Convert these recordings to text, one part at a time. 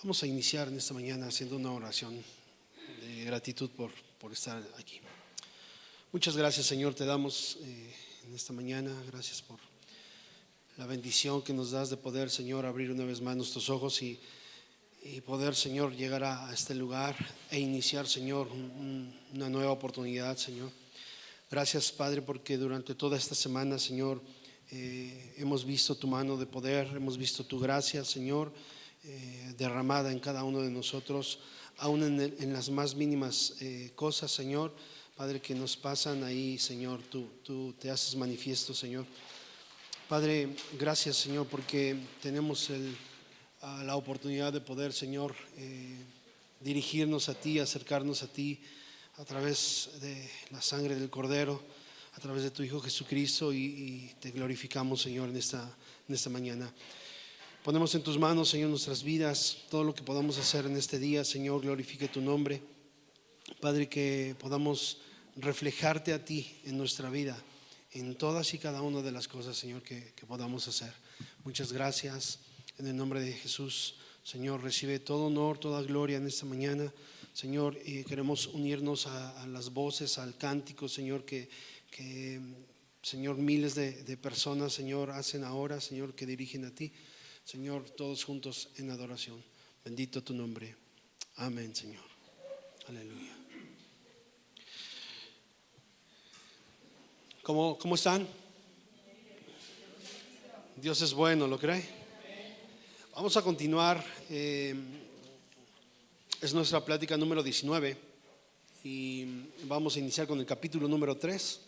Vamos a iniciar en esta mañana haciendo una oración de gratitud por estar aquí. Muchas gracias, Señor, te damos en esta mañana. Gracias por la bendición que nos das de poder, Señor, abrir una vez más nuestros ojos y poder, Señor, llegar a este lugar e iniciar, Señor, una nueva oportunidad, Señor. Gracias, Padre, porque durante toda esta semana, Señor, hemos visto tu mano de poder, hemos visto tu gracia, Señor, derramada en cada uno de nosotros, aún en las más mínimas cosas, Señor. Padre, que nos pasan ahí, Señor, tú te haces manifiesto, Señor. Padre, gracias, Señor, porque tenemos la oportunidad de poder, Señor, dirigirnos a ti, acercarnos a ti a través de la sangre del Cordero, a través de tu Hijo Jesucristo, y te glorificamos, Señor, en esta mañana. Ponemos en tus manos, Señor, nuestras vidas, todo lo que podamos hacer en este día, Señor, glorifique tu nombre. Padre, que podamos reflejarte a ti en nuestra vida, en todas y cada una de las cosas, Señor, que podamos hacer. Muchas gracias. En el nombre de Jesús, Señor, recibe todo honor, toda gloria en esta mañana. Señor, queremos unirnos a las voces, al cántico, Señor, que Señor, miles de personas, Señor, hacen ahora, Señor, que dirigen a ti. Señor, todos juntos en adoración. Bendito tu nombre. Amén, Señor. Aleluya. ¿Cómo están? Dios es bueno, ¿lo cree? Vamos a continuar. Es nuestra plática número 19 y vamos a iniciar con el capítulo número 3.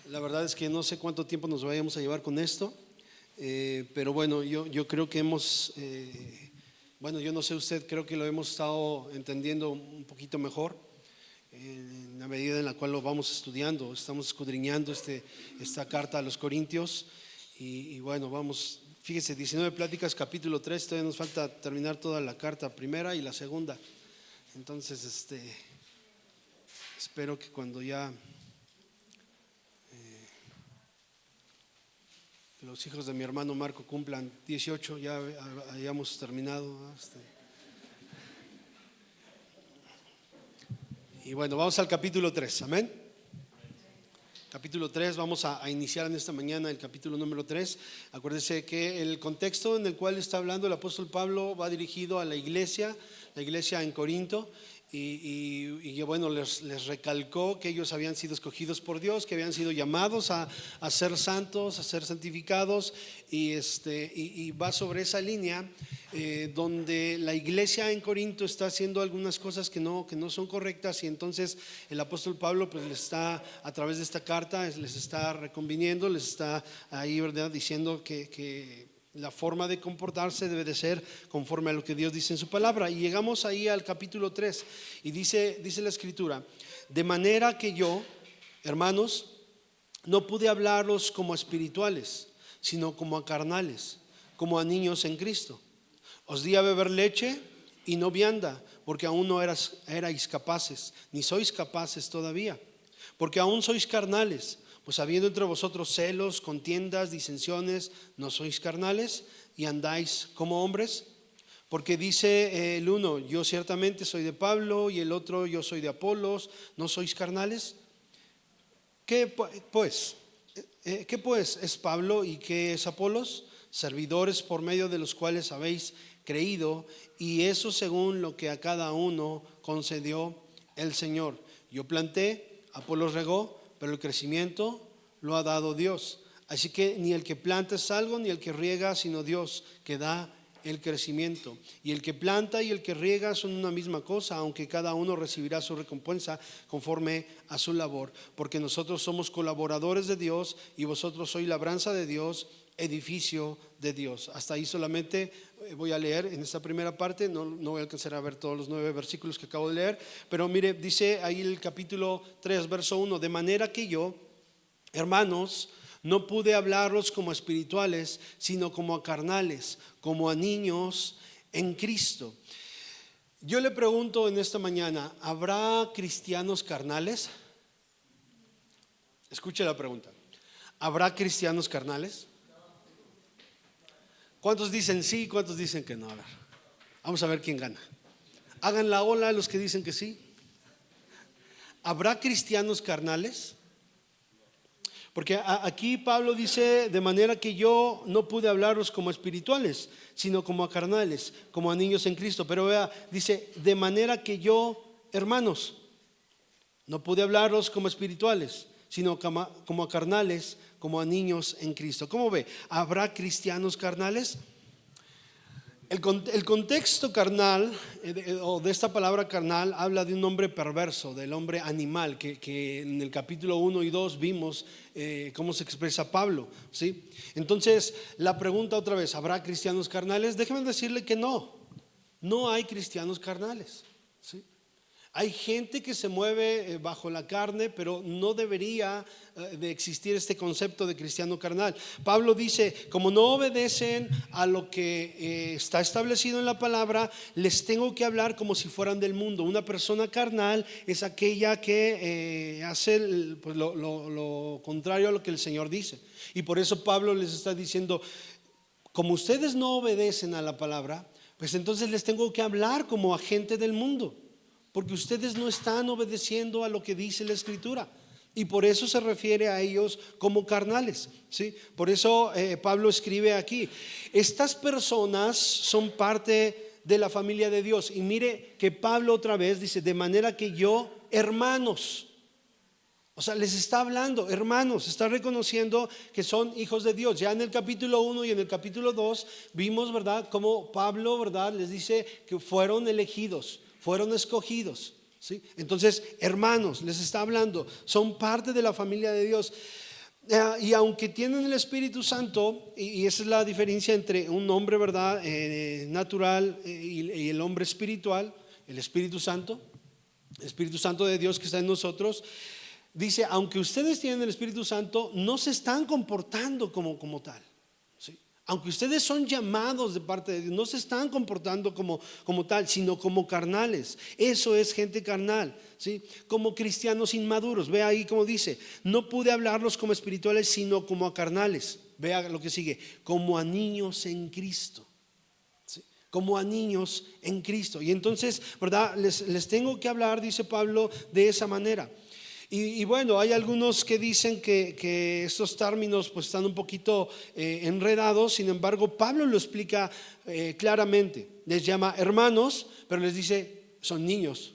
La verdad es que no sé cuánto tiempo nos vayamos a llevar con esto. Pero bueno, yo creo que yo no sé usted, creo que lo hemos estado entendiendo un poquito mejor en la medida en la cual lo vamos estudiando. Estamos escudriñando esta carta a los Corintios y bueno, vamos, fíjese, 19 pláticas, capítulo 3, todavía nos falta terminar toda la carta primera y la segunda. Entonces, espero que cuando ya los hijos de mi hermano Marco cumplan 18, ya hayamos terminado. Y bueno, vamos al capítulo 3, amén. Capítulo 3, vamos a iniciar en esta mañana el capítulo número 3. Acuérdense que el contexto en el cual está hablando el apóstol Pablo va dirigido a la iglesia en Corinto. Y bueno, les recalcó que ellos habían sido escogidos por Dios, que habían sido llamados a ser santos, a ser santificados, y va sobre esa línea donde la iglesia en Corinto está haciendo algunas cosas que no son correctas, y entonces el apóstol Pablo pues les está, a través de esta carta, les está reconviniendo, les está ahí, ¿verdad?, diciendo que la forma de comportarse debe de ser conforme a lo que Dios dice en su palabra. Y llegamos ahí al capítulo 3 y dice la escritura: de manera que yo, hermanos, no pude hablaros como a espirituales, sino como a carnales, como a niños en Cristo. Os di a beber leche y no vianda, porque aún no erais capaces, ni sois capaces todavía, porque aún sois carnales. Pues habiendo entre vosotros celos, contiendas, disensiones, ¿no sois carnales y andáis como hombres? Porque dice el uno: yo ciertamente soy de Pablo, y el otro: yo soy de Apolos. ¿No sois carnales? ¿Qué pues es Pablo y qué es Apolos? Servidores por medio de los cuales habéis creído, y eso según lo que a cada uno concedió el Señor. Yo planté, Apolos regó, pero el crecimiento lo ha dado Dios. Así que ni el que planta es algo, ni el que riega, sino Dios que da el crecimiento. Y el que planta y el que riega son una misma cosa, aunque cada uno recibirá su recompensa conforme a su labor. Porque nosotros somos colaboradores de Dios, y vosotros sois labranza de Dios, edificio de Dios. Hasta ahí solamente voy a leer en esta primera parte. No voy a alcanzar a ver todos los 9 versículos que acabo de leer, pero mire, dice ahí el capítulo 3, verso 1: de manera que yo, hermanos, no pude hablaros como espirituales, sino como a carnales, como a niños en Cristo. Yo le pregunto en esta mañana: ¿habrá cristianos carnales? Escuche la pregunta: ¿habrá cristianos carnales? ¿Cuántos dicen sí? ¿Cuántos dicen que no? A ver. Vamos a ver quién gana. Hagan la ola los que dicen que sí. ¿Habrá cristianos carnales? Porque aquí Pablo dice: de manera que yo no pude hablaros como espirituales, sino como a carnales, como a niños en Cristo. Pero vea, dice: de manera que yo, hermanos, no pude hablaros como espirituales, sino como a carnales, como a niños en Cristo. ¿Cómo ve? ¿Habrá cristianos carnales? El contexto carnal, o de esta palabra carnal, habla de un hombre perverso, del hombre animal, que en el capítulo 1 y 2 vimos cómo se expresa Pablo, ¿sí? Entonces, la pregunta otra vez: ¿habrá cristianos carnales? Déjeme decirle que no hay cristianos carnales, ¿sí? Hay gente que se mueve bajo la carne, pero no debería de existir este concepto de cristiano carnal. Pablo dice: como no obedecen a lo que está establecido en la palabra, les tengo que hablar como si fueran del mundo. Una persona carnal es aquella que hace pues, lo contrario a lo que el Señor dice. Y por eso Pablo les está diciendo: como ustedes no obedecen a la palabra, pues entonces les tengo que hablar como a gente del mundo, porque ustedes no están obedeciendo a lo que dice la Escritura. Y por eso se refiere a ellos como carnales, ¿sí? Por eso Pablo escribe aquí: estas personas son parte de la familia de Dios. Y mire que Pablo otra vez dice: de manera que yo, hermanos. O sea, les está hablando, hermanos, está reconociendo que son hijos de Dios. Ya en el capítulo 1 y en el capítulo 2 vimos, ¿verdad?, cómo Pablo, ¿verdad?, les dice que fueron elegidos, fueron escogidos, ¿sí? Entonces, hermanos, les está hablando, son parte de la familia de Dios. Y aunque tienen el Espíritu Santo, y esa es la diferencia entre un hombre, ¿verdad?, natural y el hombre espiritual, el Espíritu Santo de Dios que está en nosotros. Dice: aunque ustedes tienen el Espíritu Santo, no se están comportando como tal, ¿sí? Aunque ustedes son llamados de parte de Dios, no se están comportando como tal, sino como carnales. Eso es gente carnal, ¿sí? Como cristianos inmaduros. Ve ahí como dice: no pude hablarlos como espirituales, sino como a carnales. Vea lo que sigue: como a niños en Cristo. Como a niños en Cristo. Y entonces, ¿verdad?, les tengo que hablar, dice Pablo, de esa manera. Y bueno, hay algunos que dicen que estos términos pues están un poquito enredados. Sin embargo, Pablo lo explica claramente. Les llama hermanos, pero les dice: son niños.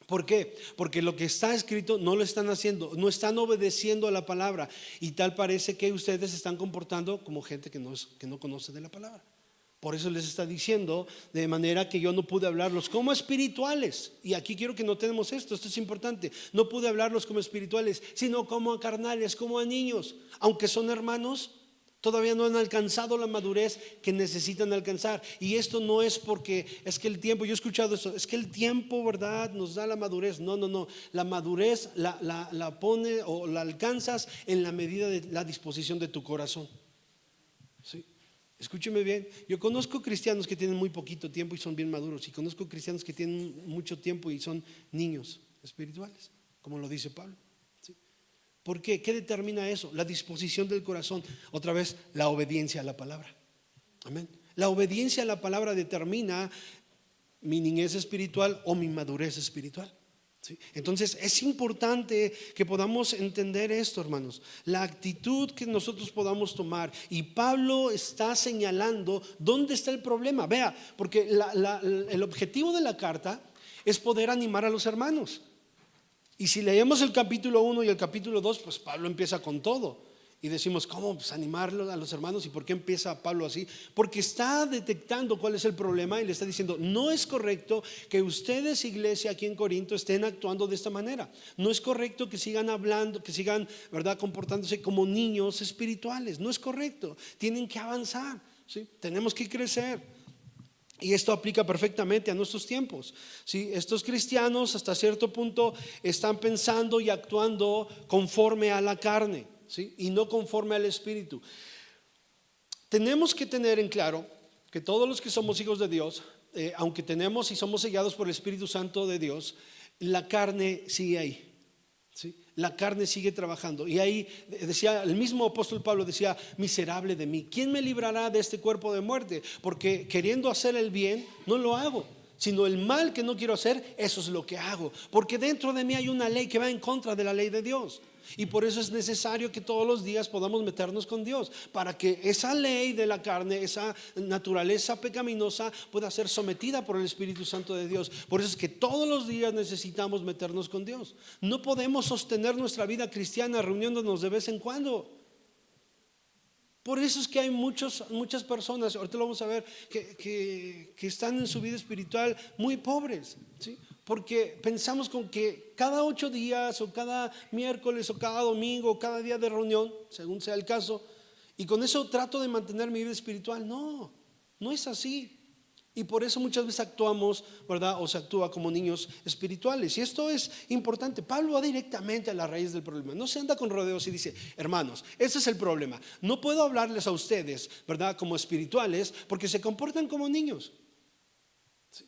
¿Por qué? Porque lo que está escrito no lo están haciendo, no están obedeciendo a la palabra. Y tal parece que ustedes se están comportando como gente que no conoce de la palabra. Por eso les está diciendo: de manera que yo no pude hablarlos como espirituales. Y aquí quiero que notemos esto es importante. No pude hablarlos como espirituales, sino como a carnales, como a niños. Aunque son hermanos, todavía no han alcanzado la madurez que necesitan alcanzar. Y esto no es porque es que el tiempo, yo he escuchado esto, es que el tiempo, ¿verdad?, nos da la madurez. No. La madurez la pone o la alcanzas en la medida de la disposición de tu corazón, ¿sí? Escúcheme bien, yo conozco cristianos que tienen muy poquito tiempo y son bien maduros, y conozco cristianos que tienen mucho tiempo y son niños espirituales, como lo dice Pablo, ¿sí? ¿Por qué? ¿Qué determina eso? La disposición del corazón. Otra vez, la obediencia a la palabra. Amén. La obediencia a la palabra determina mi niñez espiritual o mi madurez espiritual, ¿sí? Entonces es importante que podamos entender esto, hermanos, la actitud que nosotros podamos tomar. Y Pablo está señalando dónde está el problema. Vea, porque el objetivo de la carta es poder animar a los hermanos. Y si leemos el capítulo 1 y el capítulo 2, pues Pablo empieza con todo. Y decimos: ¿cómo? Pues animarlo a los hermanos. ¿Y por qué empieza Pablo así? Porque está detectando cuál es el problema y le está diciendo: no es correcto que ustedes, iglesia, aquí en Corinto, estén actuando de esta manera. No es correcto que sigan hablando, que sigan, ¿verdad?, comportándose como niños espirituales. No es correcto. Tienen que avanzar, ¿sí? Tenemos que crecer. Y esto aplica perfectamente a nuestros tiempos, ¿sí? Estos cristianos hasta cierto punto están pensando y actuando conforme a la carne, ¿sí?, y no conforme al Espíritu. Tenemos que tener en claro que todos los que somos hijos de Dios, aunque tenemos y somos sellados por el Espíritu Santo de Dios, la carne sigue ahí, ¿sí? La carne sigue trabajando. Y ahí decía, el mismo apóstol Pablo decía: miserable de mí, ¿quién me librará de este cuerpo de muerte? Porque queriendo hacer el bien, no lo hago, sino el mal que no quiero hacer, eso es lo que hago. Porque dentro de mí hay una ley que va en contra de la ley de Dios. Y por eso es necesario que todos los días podamos meternos con Dios, para que esa ley de la carne, esa naturaleza pecaminosa, pueda ser sometida por el Espíritu Santo de Dios. Por eso es que todos los días necesitamos meternos con Dios. No podemos sostener nuestra vida cristiana reuniéndonos de vez en cuando. Por eso es que hay muchas personas, ahorita lo vamos a ver, que están en su vida espiritual muy pobres, ¿sí? Porque pensamos con que cada 8 días o cada miércoles o cada domingo o cada día de reunión, según sea el caso, y con eso trato de mantener mi vida espiritual. No, no es así. Y por eso muchas veces actuamos, ¿verdad? O se actúa como niños espirituales. Y esto es importante. Pablo va directamente a la raíz del problema. No se anda con rodeos y dice: hermanos, ese es el problema. No puedo hablarles a ustedes, ¿verdad?, como espirituales, porque se comportan como niños. ¿Sí?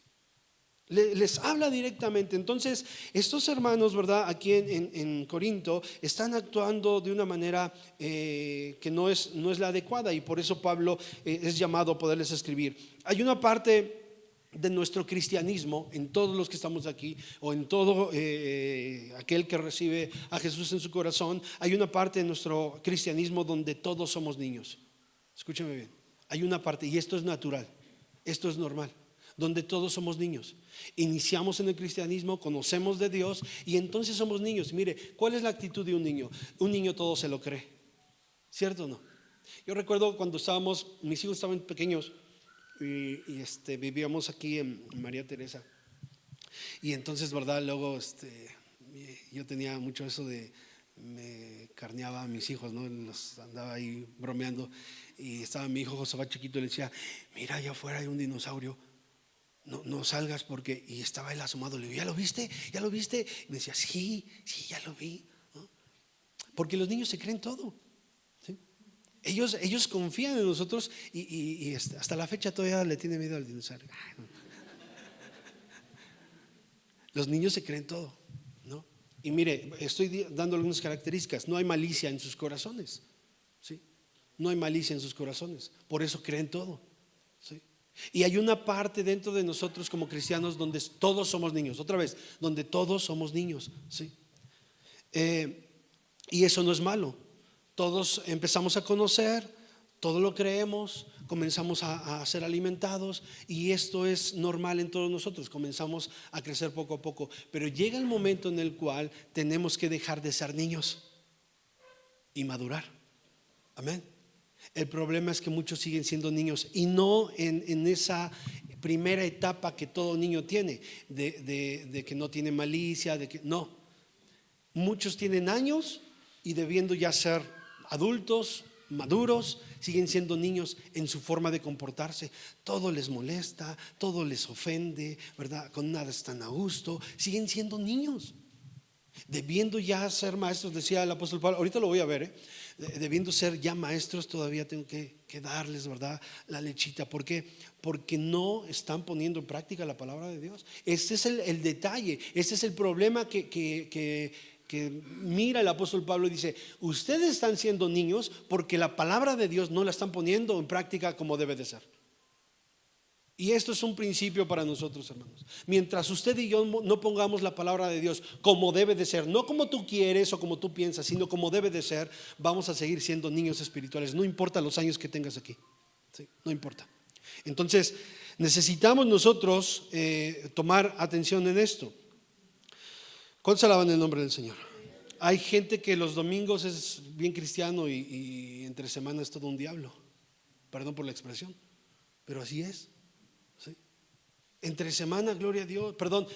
Les habla directamente. Entonces, estos hermanos, ¿verdad?, aquí en Corinto están actuando de una manera que no es la adecuada. Y por eso Pablo es llamado a poderles escribir. Hay una parte de nuestro cristianismo, en todos los que estamos aquí, o en todo aquel que recibe a Jesús en su corazón, hay una parte de nuestro cristianismo donde todos somos niños. Escúchame bien. Hay una parte, y esto es natural, esto es normal, donde todos somos niños. Iniciamos en el cristianismo, conocemos de Dios y entonces somos niños. Mire, ¿cuál es la actitud de un niño? Un niño todo se lo cree, ¿cierto o no? Yo recuerdo cuando mis hijos estaban pequeños y vivíamos aquí en María Teresa, y entonces, ¿verdad? Luego yo tenía mucho eso de, me carneaba a mis hijos, ¿no? Los andaba ahí bromeando, y estaba mi hijo Josafat chiquito y le decía: mira, allá afuera hay un dinosaurio, no salgas porque… Y estaba él asomado, le digo: ¿ya lo viste? ¿Ya lo viste? Y me decía: sí, ya lo vi, ¿no? Porque los niños se creen todo, ¿sí? Ellos confían en nosotros y hasta la fecha todavía le tiene miedo al dinosaurio. Los niños se creen todo, ¿no? Y mire, estoy dando algunas características. No hay malicia en sus corazones, ¿sí? No hay malicia en sus corazones, por eso creen todo, ¿sí? Y hay una parte dentro de nosotros como cristianos donde todos somos niños. Otra vez, donde todos somos niños, ¿sí? Y eso no es malo. Todos empezamos a conocer, todo lo creemos, comenzamos a ser alimentados, y esto es normal en todos nosotros. Comenzamos a crecer poco a poco, pero llega el momento en el cual tenemos que dejar de ser niños y madurar. Amén. El problema es que muchos siguen siendo niños, y no en esa primera etapa que todo niño tiene, de que no tiene malicia, de que no. Muchos tienen años y debiendo ya ser adultos, maduros, siguen siendo niños en su forma de comportarse. Todo les molesta, todo les ofende, ¿verdad? Con nada están a gusto, siguen siendo niños. Debiendo ya ser maestros, decía el apóstol Pablo, ahorita lo voy a ver, debiendo ser ya maestros, todavía tengo que darles, ¿verdad?, la lechita. ¿Por qué? Porque no están poniendo en práctica la palabra de Dios. Este es el detalle, este es el problema que mira el apóstol Pablo, y dice: ustedes están siendo niños porque la palabra de Dios no la están poniendo en práctica como debe de ser. Y esto es un principio para nosotros, hermanos. Mientras usted y yo no pongamos la palabra de Dios como debe de ser, no como tú quieres o como tú piensas, sino como debe de ser, vamos a seguir siendo niños espirituales. No importa los años que tengas aquí, ¿sí? No importa. Entonces necesitamos nosotros tomar atención en esto. ¿Cuántos alaban el nombre del Señor? Hay gente que los domingos es bien cristiano y entre semana es todo un diablo. Perdón por la expresión, pero así es, ¿sí? Entre semana, gloria a Dios, perdón,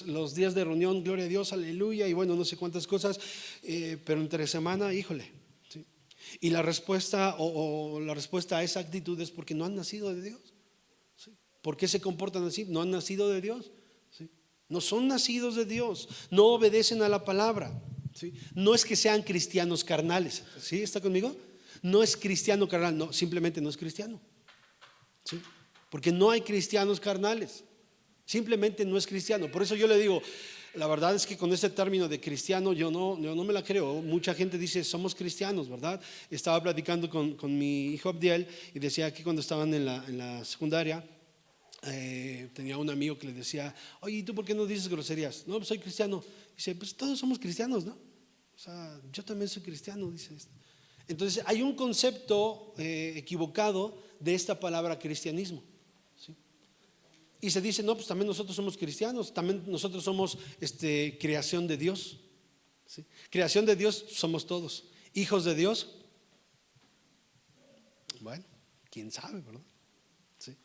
los días de reunión, gloria a Dios, aleluya, y bueno, no sé cuántas cosas, pero entre semana, híjole, ¿sí? Y la respuesta o la respuesta a esa actitud es porque no han nacido de Dios, ¿sí? ¿Por qué se comportan así? No han nacido de Dios, ¿sí? No son nacidos de Dios, no obedecen a la palabra, ¿sí? No es que sean cristianos carnales, ¿sí? ¿Está conmigo? No es cristiano carnal, no, simplemente no es cristiano, ¿sí? Porque no hay cristianos carnales, simplemente no es cristiano. Por eso yo le digo, La verdad es que con ese término de cristiano yo no me la creo. Mucha gente dice somos cristianos, ¿verdad? Estaba platicando con mi hijo Abdiel y decía que cuando estaban en la secundaria tenía un amigo que le decía, oye, ¿y tú por qué no dices groserías? No, pues soy cristiano. Dice, pues todos somos cristianos, ¿no? O sea, yo también soy cristiano, dice. Entonces hay un concepto equivocado de esta palabra cristianismo, ¿sí? Y se dice, no, pues también nosotros somos cristianos, también nosotros somos creación de Dios, ¿sí? Creación de Dios somos todos. Hijos de Dios, bueno, quién sabe, ¿verdad? ¿Sí?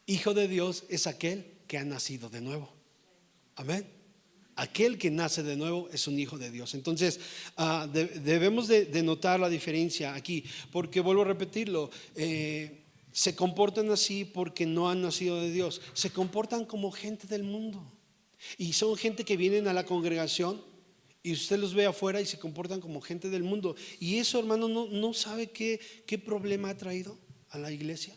Hijo de Dios es aquel que ha nacido de nuevo. Amén. Aquel que nace de nuevo es un hijo de Dios. Entonces debemos de notar la diferencia aquí, porque vuelvo a repetirlo, se comportan así porque no han nacido de Dios. Se comportan como gente del mundo, y son gente que vienen a la congregación y usted los ve afuera y se comportan como gente del mundo. Y eso, hermano, no sabe qué problema ha traído a la iglesia.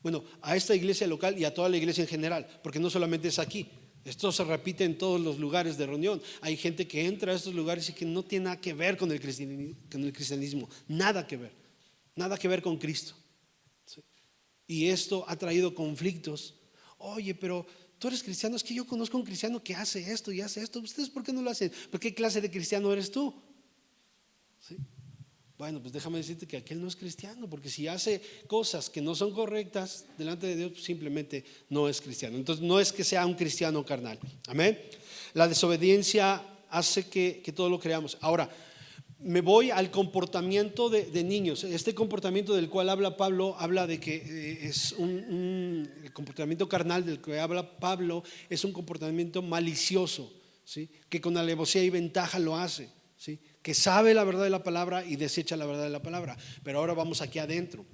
Bueno, a esta iglesia local y a toda la iglesia en general, porque no solamente es aquí. Esto se repite en todos los lugares de reunión. Hay gente que entra a estos lugares y que no tiene nada que ver con el cristianismo, nada que ver con Cristo, ¿sí? Y esto ha traído conflictos. Oye, pero tú eres cristiano. Es que yo conozco a un cristiano que hace esto y hace esto. ¿Ustedes por qué no lo hacen? ¿Pero qué clase de cristiano eres tú? ¿Sí? Bueno, pues déjame decirte que aquel no es cristiano, porque si hace cosas que no son correctas delante de Dios, pues simplemente no es cristiano. Entonces no es que sea un cristiano carnal. Amén. La desobediencia hace que todo lo creamos. Ahora, me voy al comportamiento de niños. Este comportamiento del cual habla Pablo, habla de que es el comportamiento carnal del que habla Pablo es un comportamiento malicioso, ¿sí? Que con alevosía y ventaja lo hace, ¿sí? Que sabe la verdad de la palabra y desecha la verdad de la palabra. Pero ahora vamos aquí adentro.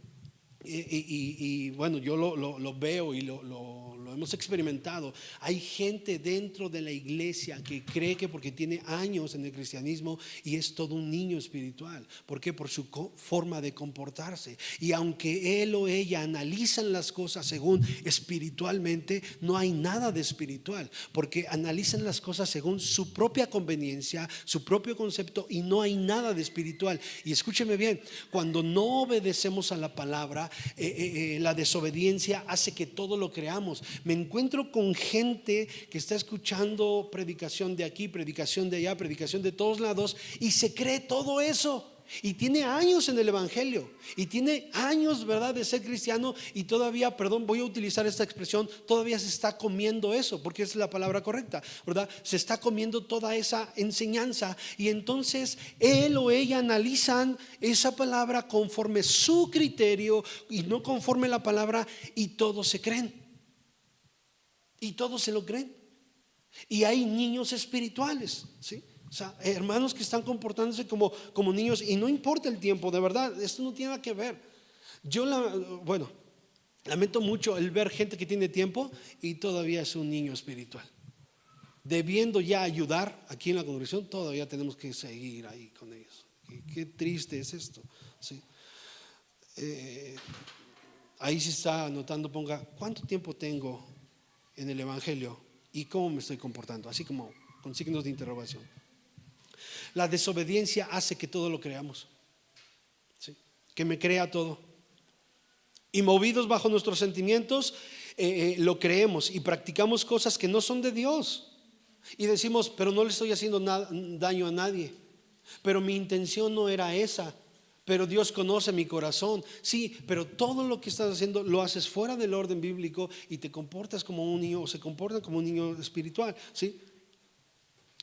Y bueno, yo lo veo y lo hemos experimentado. Hay gente dentro de la iglesia que cree que porque tiene años en el cristianismo y es todo un niño espiritual. ¿Por qué? Por su forma de comportarse. Y aunque él o ella analizan las cosas según espiritualmente, no hay nada de espiritual, porque analizan las cosas según su propia conveniencia, su propio concepto, y no hay nada de espiritual. Y escúcheme bien, cuando no obedecemos a la palabra, la desobediencia hace que todo lo creamos. Me encuentro con gente que está escuchando predicación de aquí, predicación de allá, predicación de todos lados, y se cree todo eso. Y tiene años en el evangelio, y tiene años, ¿verdad?, de ser cristiano, y todavía, perdón, voy a utilizar esta expresión, todavía se está comiendo eso, porque es la palabra correcta, ¿verdad? Se está comiendo toda esa enseñanza, y entonces él o ella analizan esa palabra conforme su criterio y no conforme la palabra, y todos se creen, y todos se lo creen. Y hay niños espirituales, ¿sí? O sea, hermanos que están comportándose como niños, y no importa el tiempo, de verdad, esto no tiene nada que ver. Bueno, lamento mucho el ver gente que tiene tiempo y todavía es un niño espiritual. Debiendo ya ayudar aquí en la congregación, todavía tenemos que seguir ahí con ellos. Qué triste es esto, ¿sí? Ahí se está anotando, ponga, ¿cuánto tiempo tengo en el evangelio y cómo me estoy comportando? Así como con signos de interrogación. La desobediencia hace que todo lo creamos, ¿sí? Que me crea todo. Y movidos bajo nuestros sentimientos, lo creemos y practicamos cosas que no son de Dios. Y decimos, pero no le estoy haciendo daño a nadie. Pero mi intención no era esa. Pero Dios conoce mi corazón. Sí, pero todo lo que estás haciendo lo haces fuera del orden bíblico y te comportas como un niño, o se comporta como un niño espiritual, ¿sí?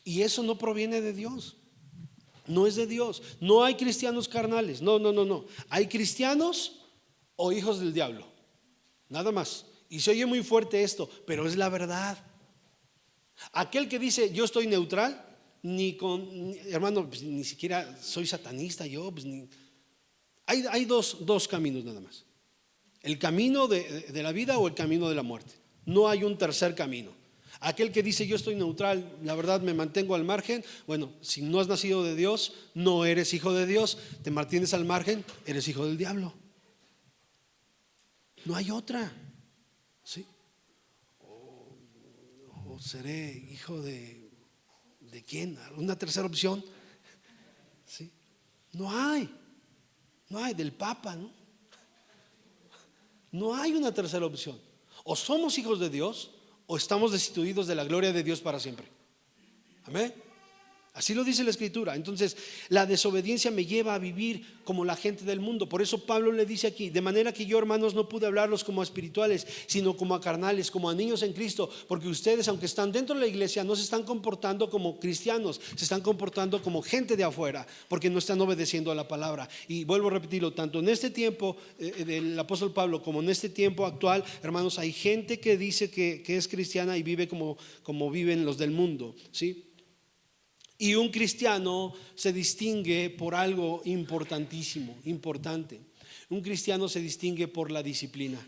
Y eso no proviene de Dios. No es de Dios. No hay cristianos carnales. No. Hay cristianos o hijos del diablo. Nada más. Y se oye muy fuerte esto, pero es la verdad. Aquel que dice yo estoy neutral, hermano, pues, ni siquiera soy satanista yo, pues, hay dos caminos nada más. El camino de la vida o el camino de la muerte. No hay un tercer camino. Aquel que dice yo estoy neutral, la verdad me mantengo al margen. Bueno, si no has nacido de Dios, no eres hijo de Dios. Te mantienes al margen, eres hijo del diablo. No hay otra, ¿sí? O seré hijo de ¿De quién? ¿Una tercera opción? ¿Sí? No hay del Papa, ¿no? No hay una tercera opción. O somos hijos de Dios o estamos destituidos de la gloria de Dios para siempre. Amén. Así lo dice la Escritura. Entonces la desobediencia me lleva a vivir como la gente del mundo. Por eso Pablo le dice aquí: de manera que yo, hermanos, no pude hablarlos como a espirituales, sino como a carnales, como a niños en Cristo. Porque ustedes, aunque están dentro de la iglesia, no se están comportando como cristianos, se están comportando como gente de afuera, porque no están obedeciendo a la palabra. Y vuelvo a repetirlo, tanto en este tiempo del apóstol Pablo como en este tiempo actual, hermanos, hay gente que dice que es cristiana y vive como viven los del mundo, ¿sí? Y un cristiano se distingue por algo importantísimo, importante. Un cristiano se distingue por la disciplina.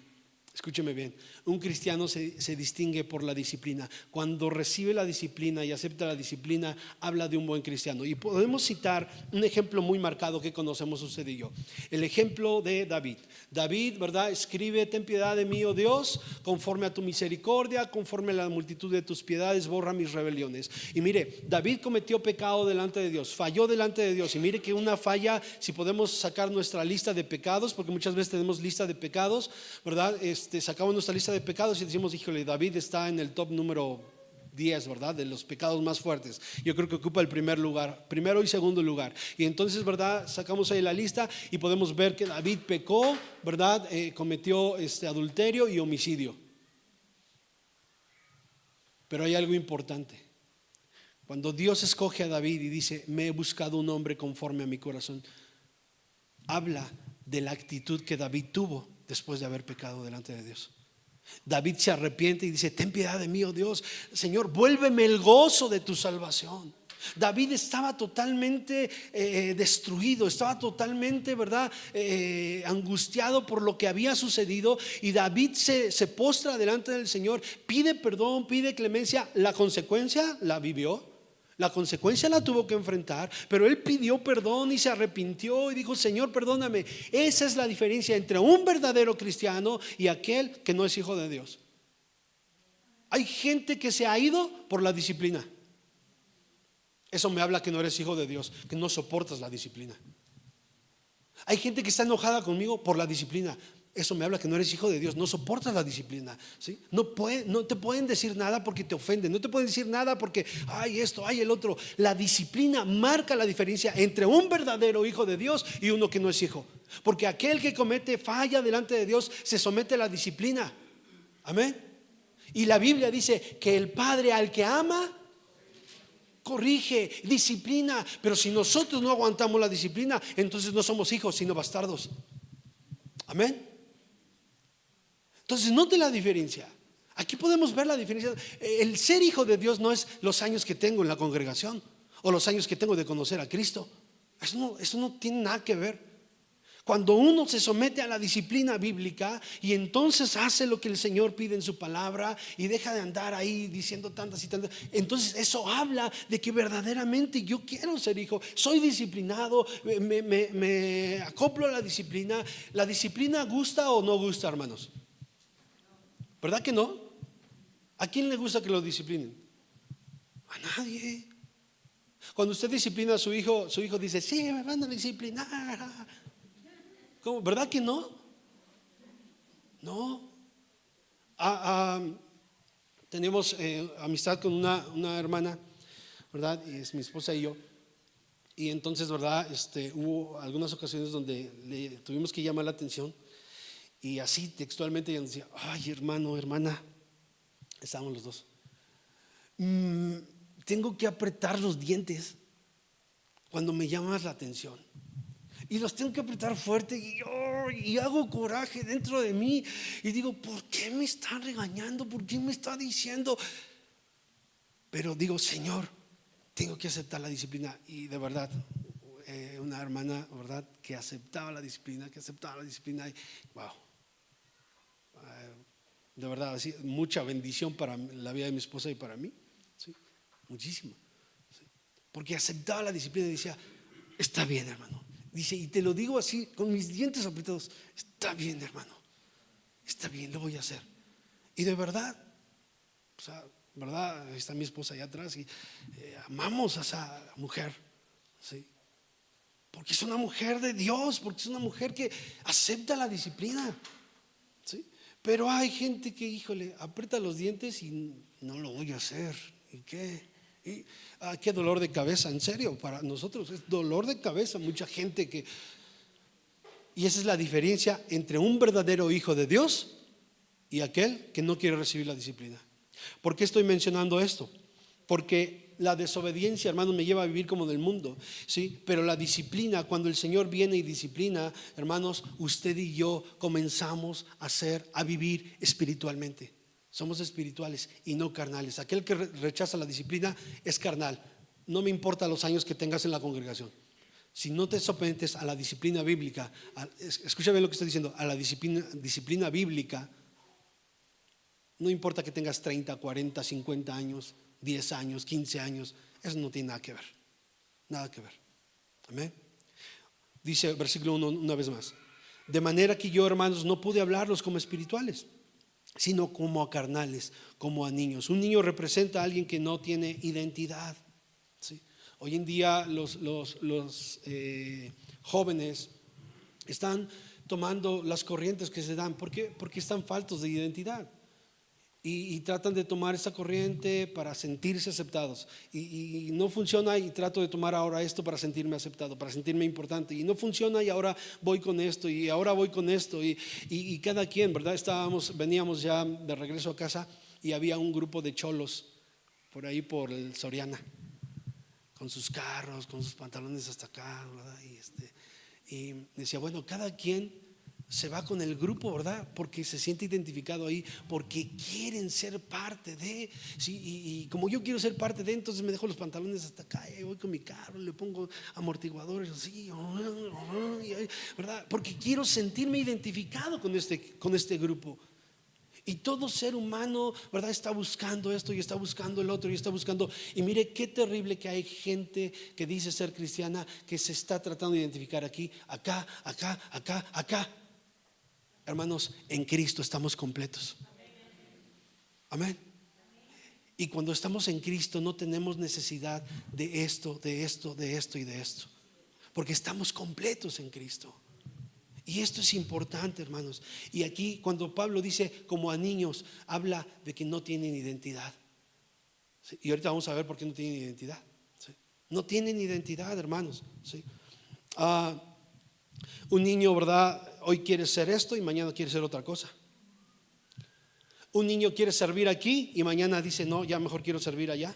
Escúcheme bien, un cristiano se distingue por la disciplina. Cuando recibe la disciplina y acepta la disciplina, habla de un buen cristiano. Y podemos citar un ejemplo muy marcado que conocemos usted y yo. El ejemplo de David. David, ¿verdad? Escribe: ten piedad de mí, oh Dios, conforme a tu misericordia, conforme a la multitud de tus piedades, borra mis rebeliones. Y mire, David cometió pecado delante de Dios, falló delante de Dios. Y mire que una falla, si podemos sacar nuestra lista de pecados, porque muchas veces tenemos lista de pecados, ¿verdad? Sacamos nuestra lista de pecados y decimos: híjole, David está en el top número 10, ¿verdad? De los pecados más fuertes. Yo creo que ocupa el primer lugar, primero y segundo lugar. Y entonces, ¿verdad? Sacamos ahí la lista y podemos ver que David pecó, ¿verdad? Cometió adulterio y homicidio. Pero hay algo importante. Cuando Dios escoge a David y dice: me he buscado un hombre conforme a mi corazón, habla de la actitud que David tuvo después de haber pecado delante de Dios. David se arrepiente y dice: ten piedad de mí, oh Dios, Señor, vuélveme el gozo de tu salvación. David estaba totalmente destruido, estaba totalmente, ¿verdad? Angustiado por lo que había sucedido. Y David se postra delante del Señor, pide perdón, pide clemencia. La consecuencia la vivió. La consecuencia la tuvo que enfrentar, pero él pidió perdón y se arrepintió y dijo: Señor, perdóname. Esa es la diferencia entre un verdadero cristiano y aquel que no es hijo de Dios. Hay gente que se ha ido por la disciplina. Eso me habla que no eres hijo de Dios, que no soportas la disciplina. Hay gente que está enojada conmigo por la disciplina. Eso me habla que no eres hijo de Dios, no soportas la disciplina, ¿sí? No te pueden decir nada porque te ofenden, no te pueden decir nada porque hay esto, hay el otro. La disciplina marca la diferencia entre un verdadero hijo de Dios y uno que no es hijo. Porque aquel que comete falla delante de Dios se somete a la disciplina. Amén. Y la Biblia dice que el Padre al que ama corrige, disciplina. Pero si nosotros no aguantamos la disciplina, entonces no somos hijos sino bastardos. Amén. Entonces note la diferencia. Aquí podemos ver la diferencia. El ser hijo de Dios no es los años que tengo en la congregación o los años que tengo de conocer a Cristo. Eso no tiene nada que ver. Cuando uno se somete a la disciplina bíblica y entonces hace lo que el Señor pide en su palabra y deja de andar ahí diciendo tantas y tantas, entonces eso habla de que verdaderamente yo quiero ser hijo, soy disciplinado, me acoplo a la disciplina. ¿La disciplina gusta o no gusta, hermanos? ¿Verdad que no? ¿A quién le gusta que lo disciplinen? A nadie. Cuando usted disciplina a su hijo dice: sí, me van a disciplinar. ¿Cómo? ¿Verdad que no? No. Tenemos amistad con una hermana, ¿verdad? Y es mi esposa y yo. Y entonces, ¿verdad? Hubo algunas ocasiones donde le tuvimos que llamar la atención. Y así textualmente ella nos decía: ay, hermano, hermana, estábamos los dos, tengo que apretar los dientes cuando me llamas la atención. Y los tengo que apretar fuerte y hago coraje dentro de mí. Y digo: ¿por qué me está regañando? ¿Por qué me está diciendo? Pero digo: Señor, tengo que aceptar la disciplina. Y de verdad, una hermana, ¿verdad?, que aceptaba la disciplina, y wow. De verdad, así, mucha bendición para la vida de mi esposa y para mí, ¿sí? Muchísima, ¿sí? Porque aceptaba la disciplina y decía: está bien, hermano. Dice, y te lo digo así con mis dientes apretados: está bien, hermano, está bien, lo voy a hacer. Y de verdad, o sea, ¿verdad? Está mi esposa allá atrás y amamos a esa mujer, ¿sí? Porque es una mujer de Dios, porque es una mujer que acepta la disciplina, ¿sí? Pero hay gente que, híjole, aprieta los dientes y no lo voy a hacer. ¿Y qué? Qué dolor de cabeza, en serio, para nosotros es dolor de cabeza. Mucha gente que... Y esa es la diferencia entre un verdadero hijo de Dios y aquel que no quiere recibir la disciplina. ¿Por qué estoy mencionando esto? Porque la desobediencia, hermanos, me lleva a vivir como del mundo, ¿sí? Pero la disciplina, cuando el Señor viene y disciplina, hermanos, usted y yo comenzamos a vivir espiritualmente. Somos espirituales y no carnales. Aquel que rechaza la disciplina es carnal. No me importa los años que tengas en la congregación. Si no te sometes a la disciplina bíblica, escúchame lo que estoy diciendo, a la disciplina bíblica, no importa que tengas 30, 40, 50 años, 10 años, 15 años, eso no tiene nada que ver. Nada que ver. Amén. Dice versículo 1 una vez más: de manera que yo, hermanos, no pude hablarlos como espirituales, sino como a carnales, como a niños. Un niño representa a alguien que no tiene identidad, ¿sí? Hoy en día los jóvenes están tomando las corrientes que se dan. ¿Por qué? Porque están faltos de identidad. Y tratan de tomar esa corriente para sentirse aceptados y no funciona, y trato de tomar ahora esto para sentirme aceptado, para sentirme importante, y no funciona, y ahora voy con esto y ahora voy con esto y cada quien, ¿verdad? Veníamos ya de regreso a casa y había un grupo de cholos por ahí por el Soriana con sus carros, con sus pantalones hasta acá, ¿verdad? Y decía, bueno, cada quien se va con el grupo, ¿verdad? Porque se siente identificado ahí, porque quieren ser parte de, ¿sí? Y como yo quiero ser parte de, entonces me dejo los pantalones hasta acá y voy con mi carro, le pongo amortiguadores así, ¿verdad? Porque quiero sentirme identificado con este grupo. Y todo ser humano, ¿verdad?, está buscando esto y está buscando el otro y está buscando. Y mire qué terrible que hay gente que dice ser cristiana, que se está tratando de identificar aquí, acá, acá, acá, acá. Hermanos, en Cristo estamos completos. Amén. Y cuando estamos en Cristo no tenemos necesidad de esto, de esto, de esto y de esto, porque estamos completos en Cristo. Y esto es importante, hermanos. Y aquí cuando Pablo dice como a niños, habla de que no tienen identidad, ¿sí? Y ahorita vamos a ver por qué no tienen identidad, ¿sí? No tienen identidad, hermanos, ¿sí? Un niño, ¿verdad?, hoy quiere ser esto y mañana quiere ser otra cosa. Un niño quiere servir aquí y mañana dice, no, ya mejor quiero servir allá.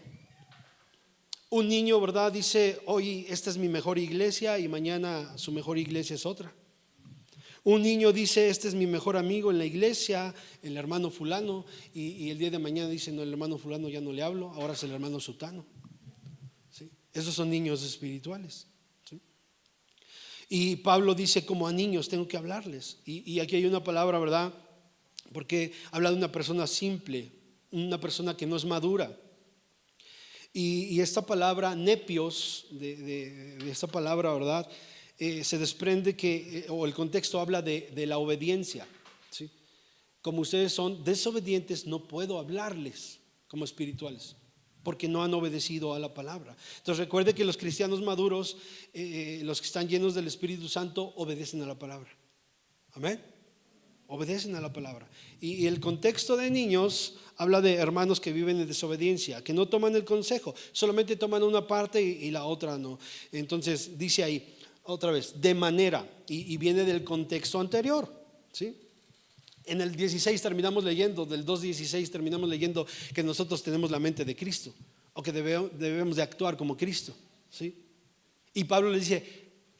Un niño, ¿verdad?, dice, hoy esta es mi mejor iglesia y mañana su mejor iglesia es otra. Un niño dice, este es mi mejor amigo en la iglesia, el hermano fulano, y el día de mañana dice, no, el hermano fulano ya no le hablo, ahora es el hermano sutano, ¿sí? Esos son niños espirituales, ¿sí? Y Pablo dice, como a niños tengo que hablarles. Y aquí hay una palabra, ¿verdad?, porque habla de una persona simple, una persona que no es madura. Y esta palabra nepios, de esta palabra, ¿verdad?, se desprende que, o el contexto habla de la obediencia, ¿sí? Como ustedes son desobedientes, no puedo hablarles como espirituales, porque no han obedecido a la palabra. Entonces recuerde que los cristianos maduros, los que están llenos del Espíritu Santo, obedecen a la palabra. Amén. Obedecen a la palabra. Y el contexto de niños habla de hermanos que viven en desobediencia, que no toman el consejo, solamente toman una parte y la otra no. Entonces dice ahí otra vez, de manera, y viene del contexto anterior, ¿sí? En el 16 terminamos leyendo, del 2:16 terminamos leyendo que nosotros tenemos la mente de Cristo, o que debemos de actuar como Cristo, ¿sí? Y Pablo le dice,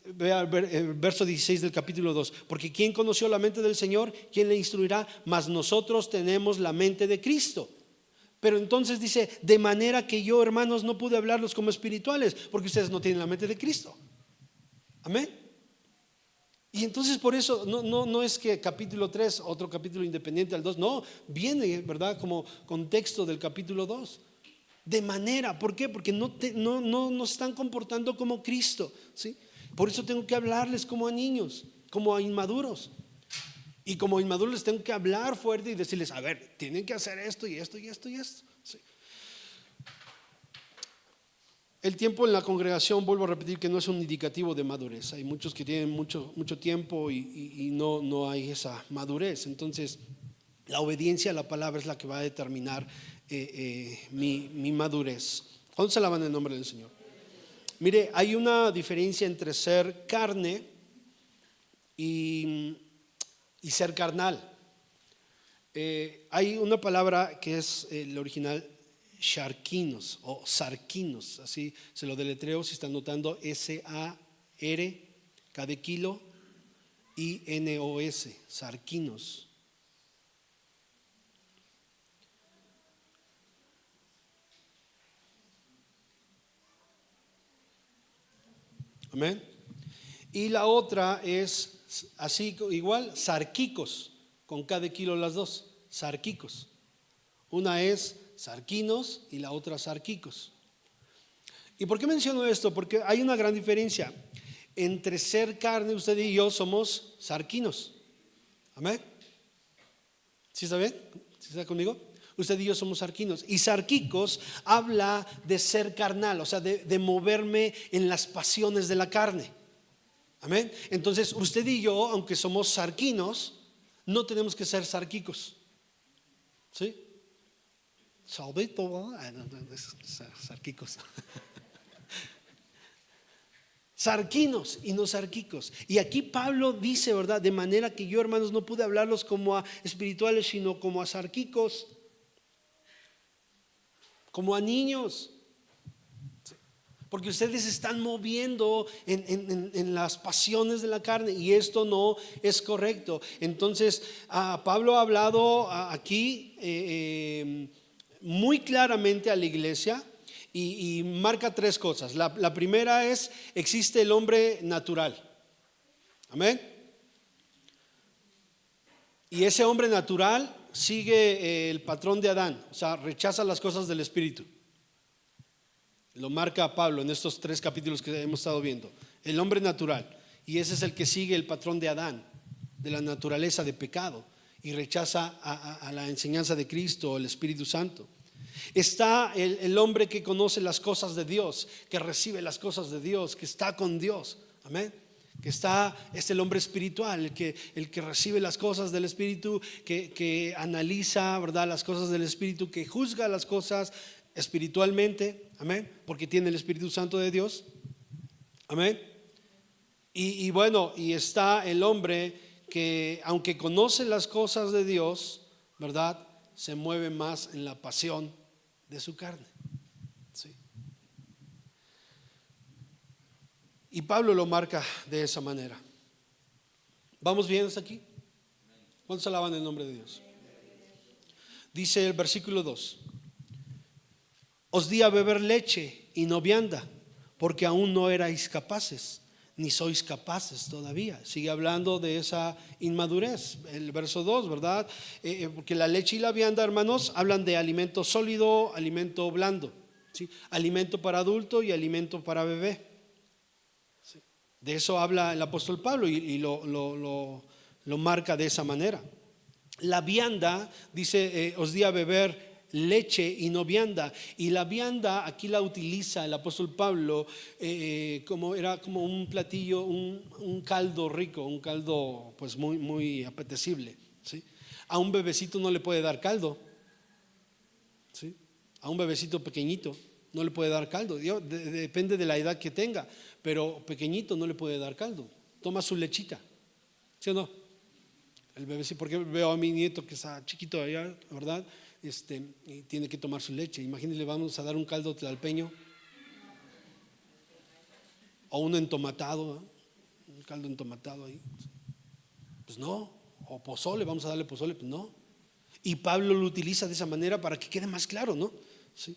vea el verso 16 del capítulo 2, porque ¿quién conoció la mente del Señor? ¿Quién le instruirá? Mas nosotros tenemos la mente de Cristo. Pero entonces dice, de manera que yo, hermanos, no pude hablarlos como espirituales, porque ustedes no tienen la mente de Cristo. Amén. Y entonces por eso no es que capítulo 3, otro capítulo independiente al 2, no, viene, ¿verdad?, como contexto del capítulo 2. De manera, ¿por qué? Porque no se están comportando como Cristo, ¿sí? Por eso tengo que hablarles como a niños, como a inmaduros. Y como inmaduros les tengo que hablar fuerte y decirles, a ver, tienen que hacer esto y esto y esto y esto, ¿sí? El tiempo en la congregación, vuelvo a repetir que no es un indicativo de madurez. Hay muchos que tienen mucho tiempo y no hay esa madurez. Entonces, la obediencia a la palabra es la que va a determinar mi madurez. ¿Cuántos alaban el nombre del Señor? Mire, hay una diferencia entre ser carne y ser carnal. Hay una palabra que es el original sarkinos o sarkinos, así se lo deletreo si están notando, S-A-R, K de kilo, I-N-O-S, sarkinos. Amén. Y la otra es así igual, sarquicos, con K de kilo las dos, sarquicos. Una es sarquinos y la otra sarquicos. ¿Y por qué menciono esto? Porque hay una gran diferencia entre ser carne. Usted y yo somos sarquinos. Amén. ¿Sí está bien? ¿Sí está conmigo? Usted y yo somos sarquinos. Y sarquicos habla de ser carnal, o sea, de moverme en las pasiones de la carne. Amén. Entonces, usted y yo, aunque somos sarquinos, no tenemos que ser sarquicos. ¿Sí? Salvito, sarquicos. Sarquinos y no sarquicos. Y aquí Pablo dice, ¿verdad? De manera que yo, hermanos, no pude hablarlos como a espirituales, sino como a sarquicos, como a niños. Porque ustedes están moviendo en las pasiones de la carne y esto no es correcto. Entonces, Pablo ha hablado aquí muy claramente a la iglesia y marca tres cosas. La primera es, existe el hombre natural. Amén. Y ese hombre natural sigue el patrón de Adán, o sea, rechaza las cosas del espíritu. Lo marca Pablo en estos 3 capítulos que hemos estado viendo. El hombre natural. Y ese es el que sigue el patrón de Adán, de la naturaleza de pecado, y rechaza a la enseñanza de Cristo, el Espíritu Santo. Está el hombre que conoce las cosas de Dios, que recibe las cosas de Dios, que está con Dios. Amén. Es el hombre espiritual, el que recibe las cosas del Espíritu, que analiza, ¿verdad?, las cosas del Espíritu, que juzga las cosas espiritualmente. Amén. Porque tiene el Espíritu Santo de Dios. Amén. Y bueno, y está el hombre que, aunque conoce las cosas de Dios, ¿verdad?, se mueve más en la pasión de su carne. ¿Sí? Y Pablo lo marca de esa manera. ¿Vamos bien hasta aquí? ¿Cuántos alaban el nombre de Dios? Dice el versículo 2: os di a beber leche y no vianda, porque aún no erais capaces, ni sois capaces todavía. Sigue hablando de esa inmadurez. El verso 2, ¿verdad? Porque la leche y la vianda, hermanos, hablan de alimento sólido, alimento blando, ¿sí? Alimento para adulto y alimento para bebé. ¿Sí? De eso habla el apóstol Pablo y lo marca de esa manera. La vianda, dice, os di a beber leche y no vianda. Y la vianda aquí la utiliza el apóstol Pablo era como un platillo, un caldo rico, un caldo pues muy apetecible, ¿sí? A un bebecito no le puede dar caldo, ¿sí? A un bebecito pequeñito no le puede dar caldo. Depende de la edad que tenga, pero pequeñito no le puede dar caldo. Toma su lechita, ¿sí o no? El bebecito, porque veo a mi nieto que está chiquito allá, ¿verdad? Y tiene que tomar su leche. Imagínense, vamos a dar un caldo tlalpeño o uno entomatado, ¿eh? Un caldo entomatado ahí. Pues no. O pozole, vamos a darle pozole, pues no. Y Pablo lo utiliza de esa manera para que quede más claro, ¿no? ¿Sí?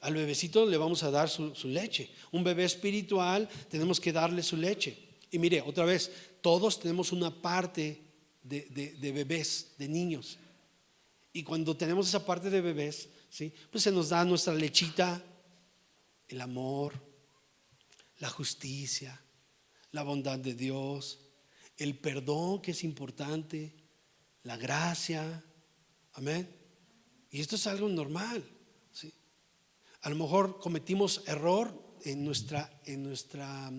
Al bebecito le vamos a dar su leche. Un bebé espiritual tenemos que darle su leche. Y mire, otra vez, todos tenemos una parte de bebés, de niños. Y cuando tenemos esa parte de bebés, ¿sí?, pues se nos da nuestra lechita, el amor, la justicia, la bondad de Dios, el perdón, que es importante, la gracia. Amén. Y esto es algo normal, ¿sí? A lo mejor cometimos error en nuestra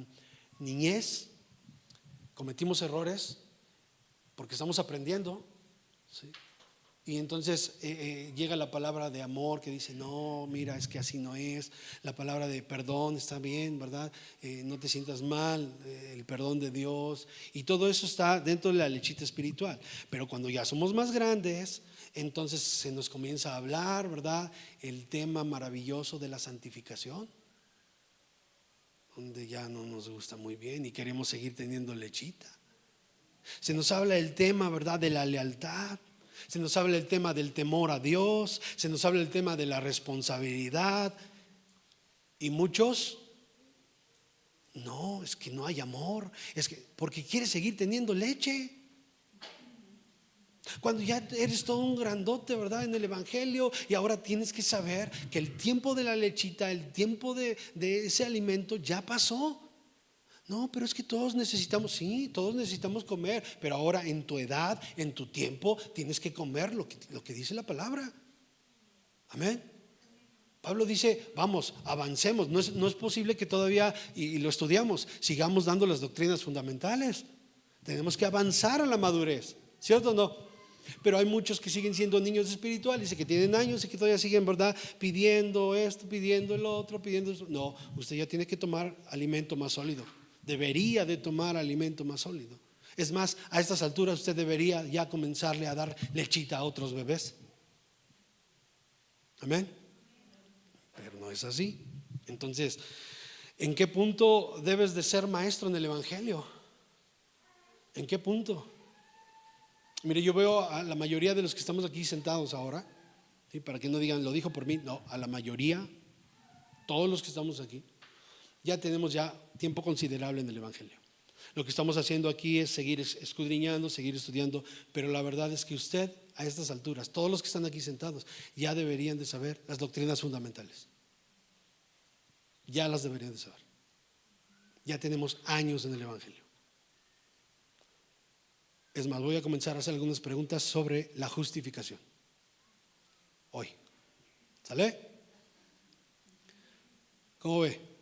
niñez cometimos errores porque estamos aprendiendo, ¿sí? Y entonces llega la palabra de amor que dice, no, mira, es que así no es. La palabra de perdón está bien, ¿verdad? No te sientas mal, el perdón de Dios. Y todo eso está dentro de la lechita espiritual. Pero cuando ya somos más grandes, entonces se nos comienza a hablar, ¿verdad? El tema maravilloso de la santificación, donde ya no nos gusta muy bien y queremos seguir teniendo lechita. Se nos habla el tema, ¿verdad?, de la lealtad. Se nos habla el tema del temor a Dios. Se nos habla el tema de la responsabilidad. Y muchos, no, es que no hay amor. Es que porque quieres seguir teniendo leche. Cuando ya eres todo un grandote, ¿verdad?, en el evangelio, y ahora tienes que saber que el tiempo de la lechita, el tiempo de ese alimento ya pasó. No, pero es que todos necesitamos, sí, todos necesitamos comer, pero ahora en tu edad, en tu tiempo, tienes que comer lo que dice la palabra. Amén. Pablo dice, vamos, avancemos. No es posible que todavía, y lo estudiamos, sigamos dando las doctrinas fundamentales. Tenemos que avanzar a la madurez, ¿cierto o no? Pero hay muchos que siguen siendo niños espirituales y que tienen años y que todavía siguen, ¿verdad?, pidiendo esto, pidiendo el otro, pidiendo eso. No, usted ya tiene que tomar alimento más sólido. Debería de tomar alimento más sólido. Es más, a estas alturas usted debería ya comenzarle a dar lechita a otros bebés. Amén. Pero no es así. Entonces, ¿en qué punto debes de ser maestro en el evangelio? ¿En qué punto? Mire, yo veo a la mayoría de los que estamos aquí sentados ahora, ¿sí?, para que no digan, lo dijo por mí. No, a la mayoría, todos los que estamos aquí, ya tenemos ya tiempo considerable en el evangelio. Lo que estamos haciendo aquí es seguir escudriñando, seguir estudiando, pero la verdad es que usted a estas alturas, todos los que están aquí sentados, ya deberían de saber las doctrinas fundamentales. Ya las deberían de saber. Ya tenemos años en el evangelio. Es más, voy a comenzar a hacer algunas preguntas sobre la justificación hoy. ¿Sale? ¿Cómo ve?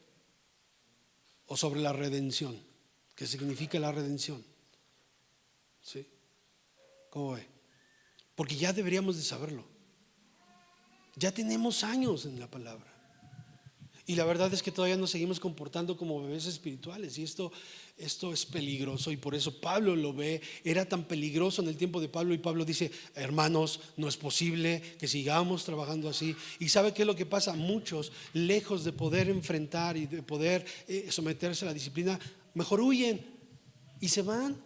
O sobre la redención. ¿Qué significa la redención? ¿Sí? ¿Cómo ve? Porque ya deberíamos de saberlo. Ya tenemos años en la palabra. Y la verdad es que todavía nos seguimos comportando como bebés espirituales. Y esto es peligroso. Y por eso Pablo lo ve. Era tan peligroso en el tiempo de Pablo. Y Pablo dice, hermanos, no es posible que sigamos trabajando así. Y ¿sabe qué es lo que pasa? Muchos, lejos de poder enfrentar y de poder someterse a la disciplina, mejor huyen y se van.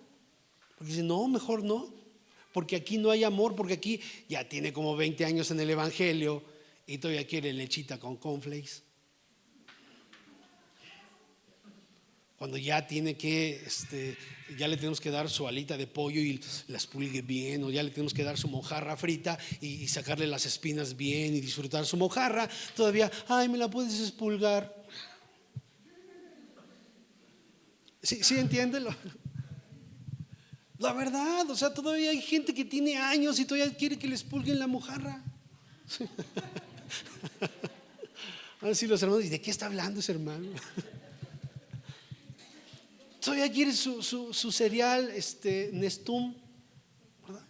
Porque dicen, no, mejor no. Porque aquí no hay amor. Porque aquí ya tiene como 20 años en el evangelio y todavía quiere lechita con cornflakes. Cuando ya tiene que, ya le tenemos que dar su alita de pollo y la expulgue bien, o ya le tenemos que dar su mojarra frita y sacarle las espinas bien y disfrutar su mojarra, todavía, ay, ¿me la puedes expulgar? ¿Sí entiende? La verdad, o sea, todavía hay gente que tiene años y todavía quiere que le expulguen la mojarra. Así los hermanos, ¿y de qué está hablando ese hermano? Todavía quiere su cereal Nestum, ¿verdad?,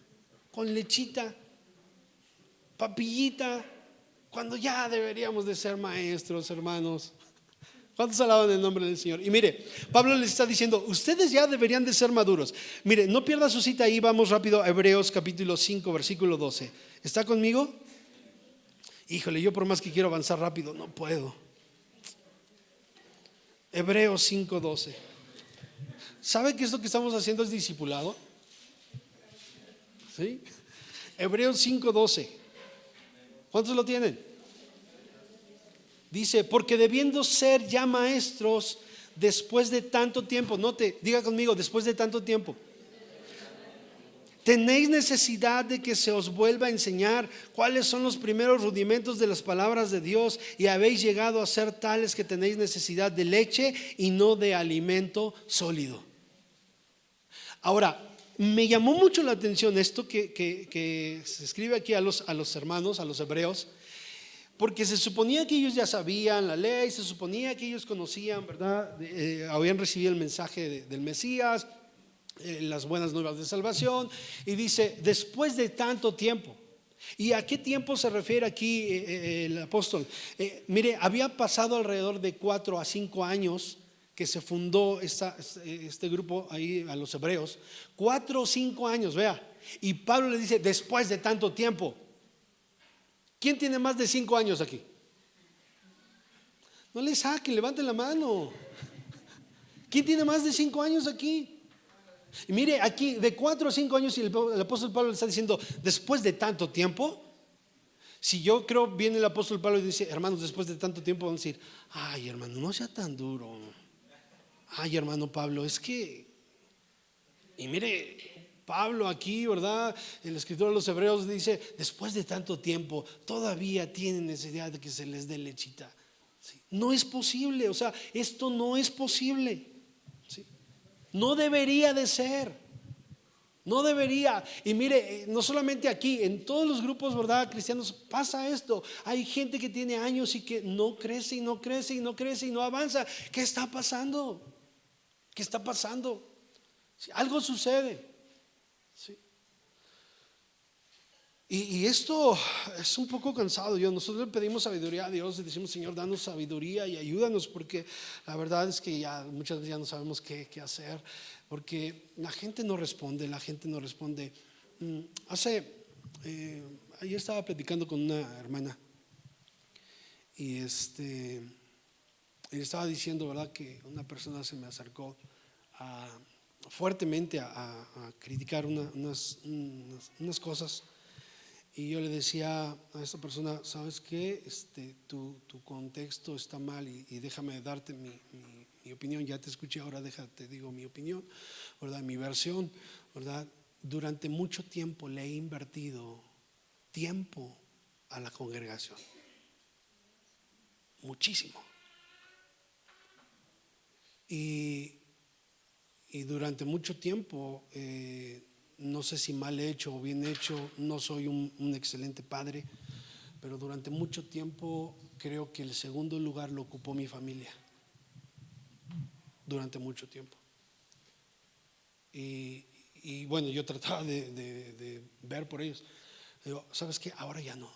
con lechita, papillita, cuando ya deberíamos de ser maestros, hermanos. ¿Cuántos alaban el nombre del Señor? Y mire, Pablo les está diciendo, ustedes ya deberían de ser maduros. Mire, no pierda su cita ahí, vamos rápido a Hebreos capítulo 5, versículo 12. ¿Está conmigo? Híjole, yo por más que quiero avanzar rápido, no puedo. Hebreos 5, 12. ¿Sabe que esto que estamos haciendo es discipulado? ¿Sí? Hebreos 5:12. ¿Cuántos lo tienen? Dice, porque debiendo ser ya maestros después de tanto tiempo, note, diga conmigo, después de tanto tiempo, tenéis necesidad de que se os vuelva a enseñar cuáles son los primeros rudimentos de las palabras de Dios, y habéis llegado a ser tales que tenéis necesidad de leche y no de alimento sólido. Ahora, me llamó mucho la atención esto que se escribe aquí a los hermanos, a los hebreos, Porque se suponía que ellos ya sabían la ley, se suponía que ellos conocían, ¿verdad? Habían recibido el mensaje del Mesías, las buenas nuevas de salvación. Y dice, después de tanto tiempo. ¿Y a qué tiempo se refiere aquí el apóstol? Mire, había pasado alrededor de 4 a 5 años que se fundó este grupo ahí a los hebreos. 4 o 5 años, vea. Y Pablo le dice, después de tanto tiempo. ¿Quién tiene más de 5 años aquí? No le saquen, levanten la mano. ¿Quién tiene más de 5 años aquí? Y mire, aquí de 4 o 5 años, y el apóstol Pablo le está diciendo, después de tanto tiempo. Si yo creo, viene el apóstol Pablo y dice, hermanos, después de tanto tiempo, van a decir, ay, hermano, no sea tan duro. Ay, hermano Pablo, es que, y mire, Pablo aquí, ¿verdad? El escritor de los Hebreos dice, después de tanto tiempo, todavía tienen necesidad de que se les dé lechita. ¿Sí? No es posible, o sea, esto no es posible. ¿Sí? No debería de ser. No debería. Y mire, no solamente aquí, en todos los grupos, ¿verdad?, cristianos pasa esto. Hay gente que tiene años y que no crece y no crece y no crece y no avanza. ¿Qué está pasando? ¿Qué está pasando? ¿Sí? Algo sucede. ¿Sí? Y esto es un poco cansado. Nosotros le pedimos sabiduría a Dios y decimos, Señor, danos sabiduría y ayúdanos, porque la verdad es que ya muchas veces ya no sabemos qué hacer, porque la gente no responde, la gente no responde. Ayer estaba platicando con una hermana y le estaba diciendo, ¿verdad?, que una persona se me acercó fuertemente a criticar unas cosas. Y yo le decía a esta persona, ¿sabes qué? Tu contexto está mal y déjame darte mi opinión. Ya te escuché, ahora déjate, digo mi opinión, ¿verdad? Mi versión, ¿verdad? Durante mucho tiempo le he invertido tiempo a la congregación. Muchísimo. Y durante mucho tiempo, no sé si mal hecho o bien hecho, no soy un excelente padre, pero durante mucho tiempo creo que el segundo lugar lo ocupó mi familia. Durante mucho tiempo. Y bueno, yo trataba de ver por ellos. Digo, ¿sabes qué? Ahora ya no.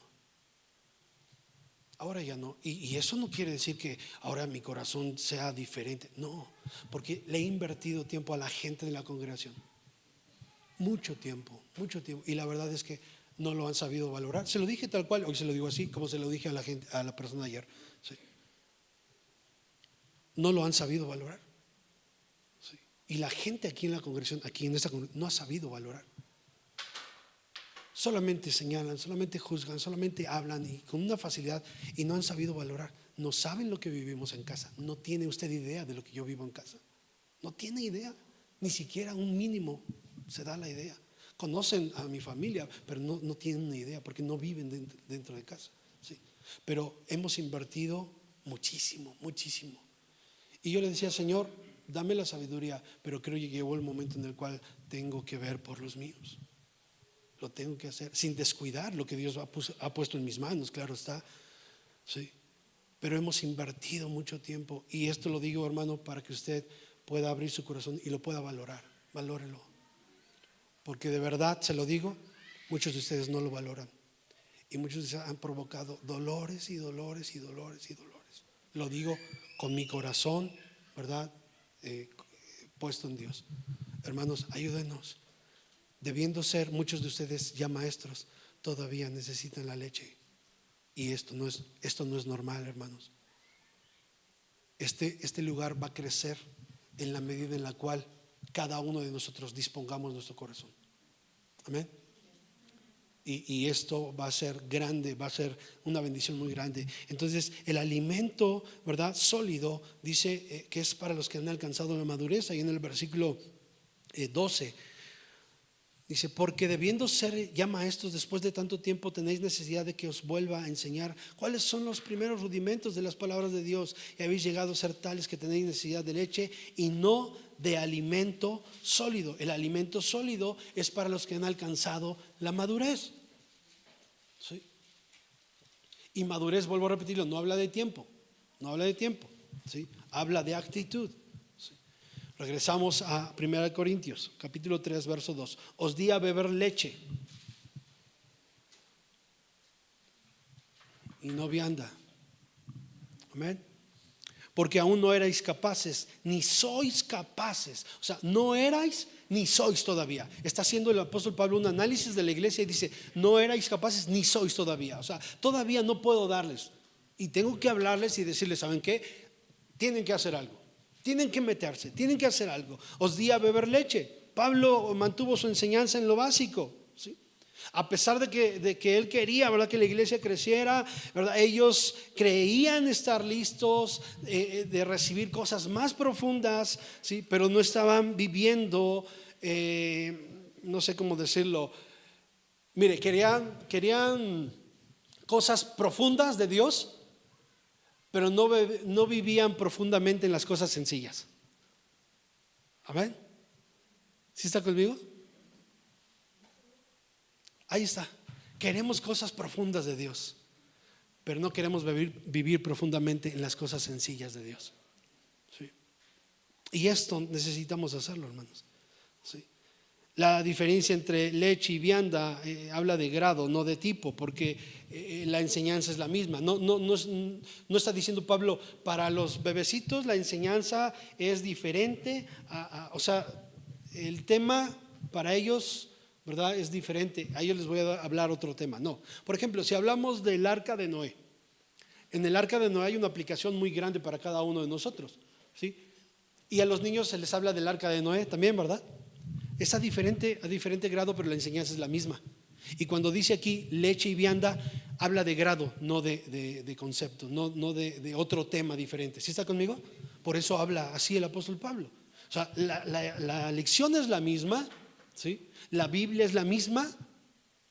Ahora ya no. Y eso no quiere decir que ahora mi corazón sea diferente. No, porque le he invertido tiempo a la gente de la congregación. Mucho tiempo, mucho tiempo. Y la verdad es que no lo han sabido valorar. Se lo dije tal cual, hoy se lo digo así, como se lo dije a la gente, a la persona ayer. Sí. No lo han sabido valorar. Sí. Y la gente aquí en la congregación, aquí en esta congregación, no ha sabido valorar. Solamente señalan, solamente juzgan, solamente hablan y con una facilidad, y no han sabido valorar. No saben lo que vivimos en casa. No tiene usted idea de lo que yo vivo en casa. No tiene idea, ni siquiera un mínimo se da la idea. Conocen a mi familia, pero no tienen una idea porque no viven dentro de casa. ¿Sí? Pero hemos invertido muchísimo, muchísimo. Y yo le decía, Señor, dame la sabiduría, pero creo que llegó el momento en el cual tengo que ver por los míos. Lo tengo que hacer sin descuidar lo que Dios ha puesto en mis manos, claro está. Sí. Pero hemos invertido mucho tiempo, y esto lo digo, hermano, para que usted pueda abrir su corazón y lo pueda valorar. Valórelo, porque de verdad se lo digo, muchos de ustedes no lo valoran, y muchos de ustedes han provocado dolores y dolores y dolores y dolores. Lo digo con mi corazón, ¿verdad? Puesto en Dios. Hermanos, ayúdenos. Debiendo ser muchos de ustedes ya maestros, todavía necesitan la leche. Y esto no es normal, hermanos. Este lugar va a crecer en la medida en la cual cada uno de nosotros dispongamos nuestro corazón. Amén. Y esto va a ser grande, va a ser una bendición muy grande. Entonces, el alimento, ¿verdad?, sólido, dice que es para los que han alcanzado la madurez. Ahí en el versículo 12 dice, porque debiendo ser ya maestros después de tanto tiempo, tenéis necesidad de que os vuelva a enseñar cuáles son los primeros rudimentos de las palabras de Dios, y habéis llegado a ser tales que tenéis necesidad de leche y no de alimento sólido. El alimento sólido es para los que han alcanzado la madurez. ¿Sí? Y madurez, vuelvo a repetirlo, no habla de tiempo, no habla de tiempo, ¿sí? Habla de actitud, ¿sí? Regresamos a 1 Corintios, capítulo 3, verso 2. Os di a beber leche y no vianda. Amén. Porque aún no erais capaces, ni sois capaces. O sea, no erais ni sois todavía. Está haciendo el apóstol Pablo un análisis de la iglesia y dice: no erais capaces ni sois todavía. O sea, todavía no puedo darles. Y tengo que hablarles y decirles: ¿saben qué? Tienen que hacer algo. Tienen que meterse, tienen que hacer algo. Os di a beber leche. Pablo mantuvo su enseñanza en lo básico, ¿sí? A pesar de que él quería, ¿verdad?, que la iglesia creciera, ¿verdad? Ellos creían estar listos de recibir cosas más profundas, ¿sí? Pero no estaban viviendo, no sé cómo decirlo. Mire, querían cosas profundas de Dios, pero no vivían profundamente en las cosas sencillas. Amén. ¿Sí está conmigo? Ahí está. Queremos cosas profundas de Dios, pero no queremos vivir profundamente en las cosas sencillas de Dios, ¿sí? Y esto necesitamos hacerlo, hermanos, ¿sí? La diferencia entre leche y vianda habla de grado, no de tipo, porque la enseñanza es la misma. No está diciendo Pablo: para los bebecitos la enseñanza es diferente, o sea, el tema para ellos, ¿verdad?, es diferente. A ellos les voy a hablar otro tema. No, por ejemplo, si hablamos del arca de Noé, en el arca de Noé hay una aplicación muy grande para cada uno de nosotros, ¿sí? Y a los niños se les habla del arca de Noé también, ¿verdad? Es a diferente grado, pero la enseñanza es la misma. Y cuando dice aquí leche y vianda, habla de grado, no de concepto, no de otro tema diferente. ¿Sí está conmigo? Por eso habla así el apóstol Pablo. O sea, la lección es la misma, ¿sí? La Biblia es la misma,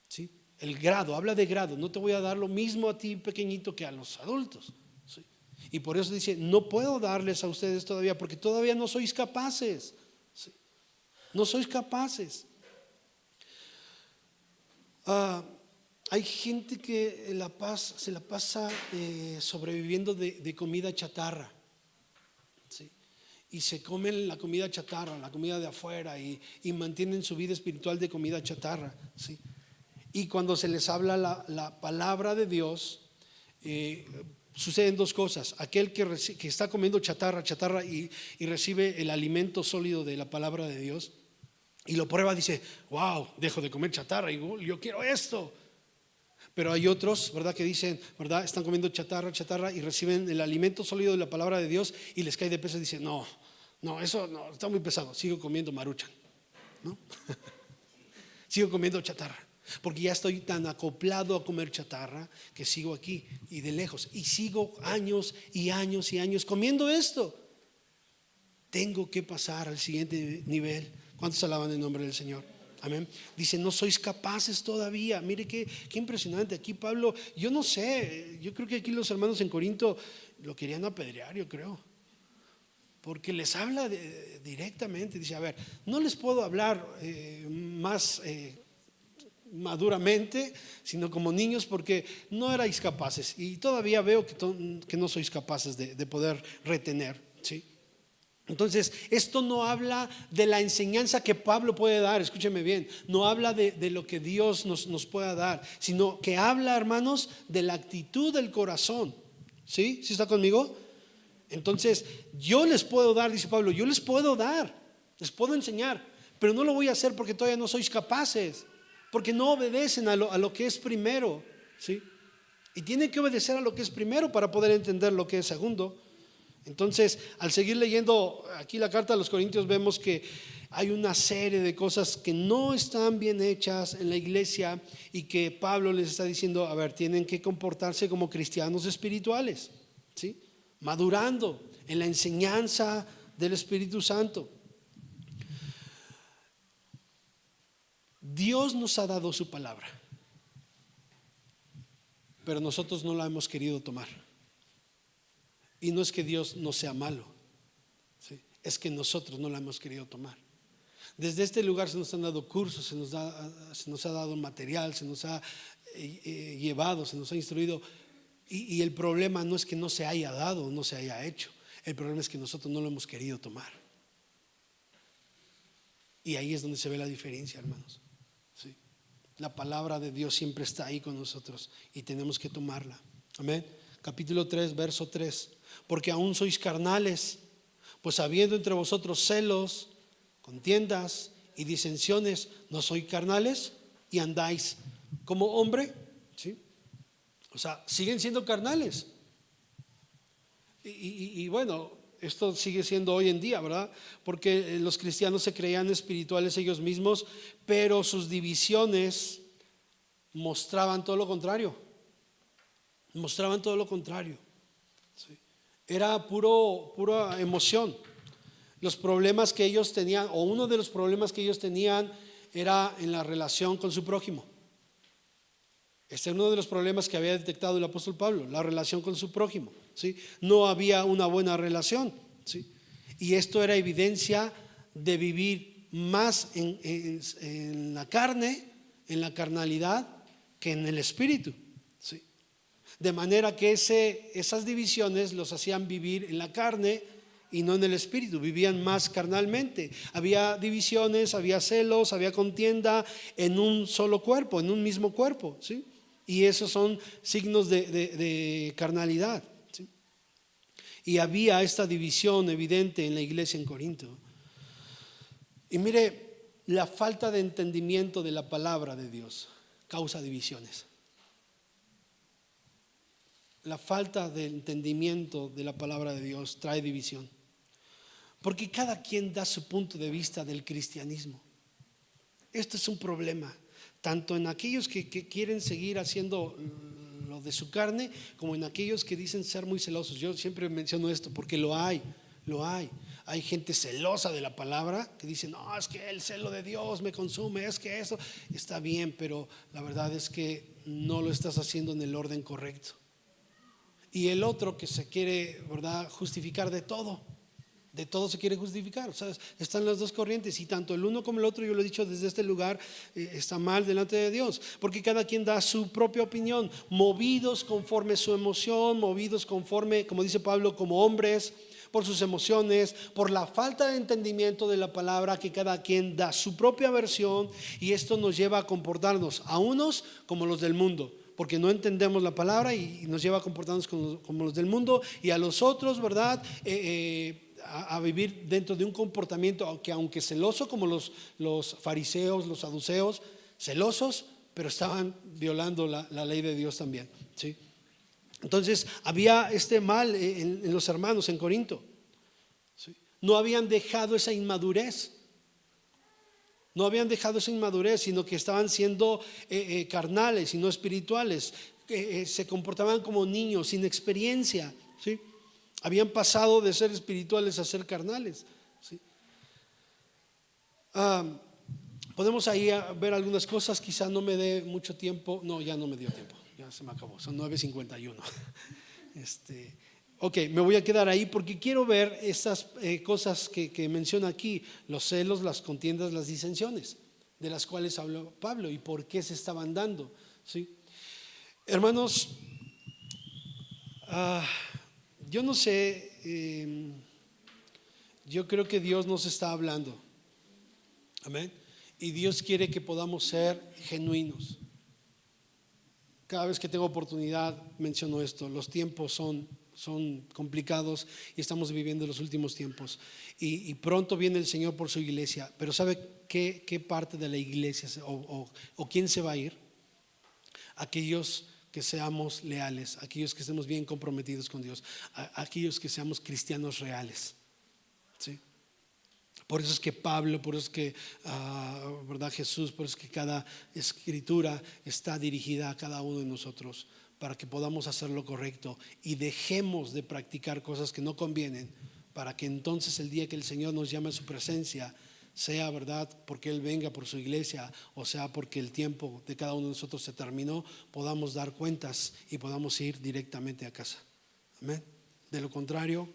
¿sí? El grado, habla de grado. No te voy a dar lo mismo a ti pequeñito que a los adultos, ¿sí? Y por eso dice: no puedo darles a ustedes todavía, porque todavía no sois capaces, ¿sí? No sois capaces. Hay gente que se la pasa sobreviviendo de comida chatarra, ¿sí? Y se comen la comida chatarra, la comida de afuera, y mantienen su vida espiritual de comida chatarra, ¿sí? Y cuando se les habla la palabra de Dios, suceden dos cosas. Aquel que está comiendo chatarra y recibe el alimento sólido de la palabra de Dios y lo prueba, dice: wow, dejo de comer chatarra y yo quiero esto. Pero hay otros, ¿verdad?, que dicen, ¿verdad?, están comiendo chatarra y reciben el alimento sólido de la palabra de Dios y les cae de peso y dicen: no, eso no, está muy pesado, sigo comiendo maruchan, ¿no? Sigo comiendo chatarra, porque ya estoy tan acoplado a comer chatarra que sigo aquí y de lejos, y sigo años y años y años comiendo esto. Tengo que pasar al siguiente nivel. ¿Cuántos alaban el nombre del Señor? Amén. Dice: no sois capaces todavía. Mire qué impresionante. Aquí Pablo, yo no sé, yo creo que aquí los hermanos en Corinto lo querían apedrear, yo creo, porque les habla directamente. Dice: a ver, no les puedo hablar más maduramente, sino como niños, porque no erais capaces, y todavía veo que no sois capaces de poder retener, ¿sí? Entonces, esto no habla de la enseñanza que Pablo puede dar, escúcheme bien, no habla de lo que Dios nos pueda dar, sino que habla, hermanos, de la actitud del corazón. ¿Sí? ¿Sí está conmigo? Entonces, yo les puedo dar, dice Pablo, yo les puedo dar, les puedo enseñar, pero no lo voy a hacer porque todavía no sois capaces, porque no obedecen a lo que es primero, ¿sí? Y tienen que obedecer a lo que es primero para poder entender lo que es segundo. Entonces, al seguir leyendo aquí la carta a los Corintios, vemos que hay una serie de cosas que no están bien hechas en la iglesia y que Pablo les está diciendo: a ver, tienen que comportarse como cristianos espirituales, ¿sí? Madurando en la enseñanza del Espíritu Santo. Dios nos ha dado su palabra, pero nosotros no la hemos querido tomar. Y no es que Dios no sea malo, ¿sí? Es que nosotros no la hemos querido tomar. Desde este lugar se nos han dado cursos, se nos ha dado material, se nos ha llevado, se nos ha instruido, Y el problema no es que no se haya dado o no se haya hecho. El problema es que nosotros no lo hemos querido tomar. Y ahí es donde se ve la diferencia, hermanos. Sí. La palabra de Dios siempre está ahí con nosotros y tenemos que tomarla. Amén. Capítulo 3, verso 3. Porque aún sois carnales, pues habiendo entre vosotros celos, contiendas y disensiones, ¿no sois carnales y andáis como hombre? ¿Sí? O sea, siguen siendo carnales. Y bueno, esto sigue siendo hoy en día, ¿verdad? Porque los cristianos se creían espirituales ellos mismos, pero sus divisiones mostraban todo lo contrario. Mostraban todo lo contrario. ¿Sí? Era pura emoción. Los problemas que ellos tenían, o uno de los problemas que ellos tenían, era en la relación con su prójimo. Este es uno de los problemas que había detectado el apóstol Pablo, la relación con su prójimo, ¿sí? No había una buena relación, ¿sí? Y esto era evidencia de vivir más en la carne, en la carnalidad, que en el espíritu, ¿sí? De manera que esas divisiones los hacían vivir en la carne y no en el espíritu, vivían más carnalmente. Había divisiones, había celos, había contienda en un solo cuerpo, en un mismo cuerpo, ¿sí? Y esos son signos de carnalidad, ¿sí? Y había esta división evidente en la iglesia en Corinto. Y mire, la falta de entendimiento de la palabra de Dios causa divisiones. La falta de entendimiento de la palabra de Dios trae división. Porque cada quien da su punto de vista del cristianismo. Esto es un problema, tanto en aquellos que quieren seguir haciendo lo de su carne, como en aquellos que dicen ser muy celosos. Yo siempre menciono esto porque lo hay. Hay gente celosa de la palabra que dice, no, es que el celo de Dios me consume, es que eso está bien, pero la verdad es que no lo estás haciendo en el orden correcto. Y el otro que se quiere, ¿verdad?, justificar de todo se quiere justificar. O sea, están las dos corrientes y tanto el uno como el otro, yo lo he dicho desde este lugar, está mal delante de Dios, porque cada quien da su propia opinión, movidos conforme su emoción, movidos conforme, como dice Pablo, como hombres, por sus emociones, por la falta de entendimiento de la palabra, que cada quien da su propia versión, y esto nos lleva a comportarnos a unos como los del mundo, porque no entendemos la palabra y nos lleva a comportarnos como los del mundo, y a los otros, ¿verdad?, a vivir dentro de un comportamiento que, aunque celoso, como los fariseos, los saduceos, celosos, pero estaban violando la ley de Dios también, ¿sí? Entonces había este mal en los hermanos en Corinto, ¿sí? No habían dejado esa inmadurez. No habían dejado esa inmadurez, sino que estaban siendo carnales y no espirituales. Se comportaban como niños sin experiencia, ¿sí? Habían pasado de ser espirituales a ser carnales, ¿sí? Podemos ahí ver algunas cosas. Quizá no me dé mucho tiempo. No, ya no me dio tiempo, ya se me acabó, son 9:51. Ok, me voy a quedar ahí porque quiero ver estas cosas que menciona aquí: los celos, las contiendas, las disensiones, de las cuales habló Pablo y por qué se estaban dando, ¿sí? Hermanos, yo no sé, yo creo que Dios nos está hablando, amén, y Dios quiere que podamos ser genuinos. Cada vez que tengo oportunidad menciono esto: los tiempos son complicados y estamos viviendo los últimos tiempos, y pronto viene el Señor por su iglesia. Pero ¿sabe qué parte de la iglesia o quién se va a ir? Aquellos que seamos leales, aquellos que estemos bien comprometidos con Dios, aquellos que seamos cristianos reales, ¿sí? Por eso es que Pablo, por eso es que ¿verdad?, Jesús, por eso es que cada escritura está dirigida a cada uno de nosotros, para que podamos hacer lo correcto y dejemos de practicar cosas que no convienen, para que entonces el día que el Señor nos llame a su presencia, sea, ¿verdad?, porque Él venga por su iglesia, o sea porque el tiempo de cada uno de nosotros se terminó, podamos dar cuentas y podamos ir directamente a casa. Amén. De lo contrario,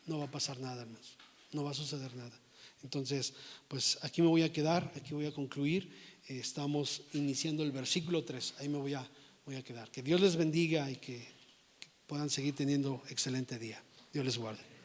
no va a pasar nada, hermanos, no va a suceder nada. Entonces, pues aquí me voy a quedar, aquí voy a concluir. Estamos iniciando el versículo 3, ahí me voy a quedar. Que Dios les bendiga y que puedan seguir teniendo excelente día. Dios les guarde.